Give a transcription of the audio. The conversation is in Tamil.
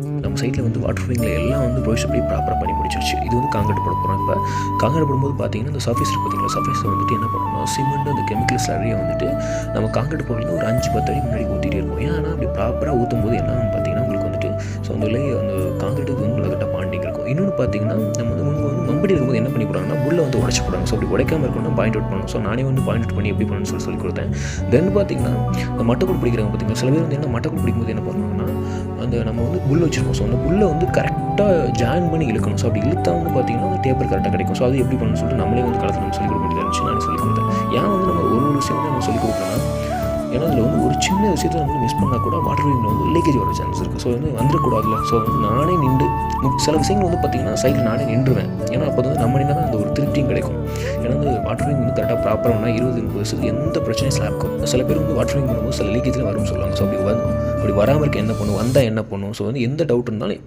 நம்ம சைடில் வந்து வாட்டர் ஃபில்லிங்கில் எல்லாம் வந்து ப்ரொவிஷன் படி ப்ராப்பராக பண்ணி முடிச்சிருச்சு. இது வந்து காங்கிரீட் போட போகிறோம். இப்போ காங்கிரீட் போடும்போது பார்த்தீங்கன்னா, இந்த சர்ஃபேஸ் இருக்குது பார்த்தீங்களா, சர்ஃபேஸில் வந்துட்டு என்ன பண்ணணும்னா, சிமெண்ட் அந்த கெமிக்கல் ஸ்லரியை வந்துட்டு நம்ம காங்கிரீட் போடுறது ஒரு 5-10 அடி முன்னாடி ஊற்றிட்டே இருப்போம். ஏன்னா அப்படி ப்ராப்பராக ஊற்றும் போது என்ன ஆகும் பார்த்தீங்கன்னா, உங்களுக்கு வந்துட்டு ஸோ அந்த அந்த காங்கிரீட்டுக்கு வந்து கரெக்டாக பாண்டிங் இருக்கும். இன்னொன்று பார்த்தீங்கன்னா, நம்ம வந்து முன்பு வந்து மம்படி இருக்கும்போது என்ன பண்ணி போடுறாங்கன்னா, புல்லை வந்து உடச்சி போடுறாங்க. ஸோ அப்படி உடைக்காமல் இருக்கணும் பாயிண்ட் அவுட் பண்ணணும். ஸோ நானே வந்து பாயிண்ட் அவுட் பண்ணி எப்படி பண்ணணும்னு சொல்லி கொடுத்தேன். தென் பார்த்தீங்கன்னா, இந்த மட்டைக்கூடு பிடிக்கிறவங்க பார்த்தீங்கன்னா, சில பேர் வந்து என்ன மட்டைக்கூடு பிடிக்கும்போது என்ன பண்ணுவாங்கன்னா, அந்த நம்ம வந்து புல் வச்சுருக்கோம். ஸோ அந்த புல்லை வந்து கரெக்டாக ஜாயின் பண்ணி இழுக்கணும். ஸோ அப்படி இழுத்தா வந்து பார்த்தீங்கன்னா, அந்த டேப்பர் கரெக்டாக கிடைக்கும். ஸோ அது எப்படி பண்ணணும்னு சொல்லிட்டு நம்மளே வந்து களத்தில் நம்ம சொல்லிக் கொடுக்க வேண்டியதாக இருந்துச்சு. நானே சொல்லிக் கொடுத்தேன். ஏன் வந்து நம்ம ஒரு விஷயம் வந்து நம்ம சொல்லிக் கொடுக்குறோன்னா, ஏன்னா அதில் வந்து ஒரு சின்ன விஷயத்தை நம்ம மிஸ் பண்ணால் கூட வாட்டர் வீங்கில் வந்து லீக்கேஜ் வர சான்ஸ் இருக்குது. ஸோ வந்து வந்துடக்கூடாதுல. ஸோ வந்து நானே நின்று சில விஷயங்கள் வந்து பார்த்திங்கன்னா சைடில் நானே நின்றுவேன். ஏன்னா அப்போ வந்து நம்ம நின்று தான் அந்த ஒரு திருப்தியும் கிடைக்கும். ஏன்னா வந்து வாட்டர் வீங் வந்து கரெக்டாக ப்ராப்பராக 20-30 எந்த பிரச்சனையும் ஸ்லாப்க்கும். சில பேர் வந்து வாட்டர் வீங் பண்ணும்போது சில லீக்கேஜில் வரும்னு சொல்லுவாங்க. ஸோ அப்படி வராமல் இருக்க என்ன பண்ணும், வந்தால் என்ன பண்ணும். ஸோ வந்து எந்த டவுட் இருந்தாலும் இப்போ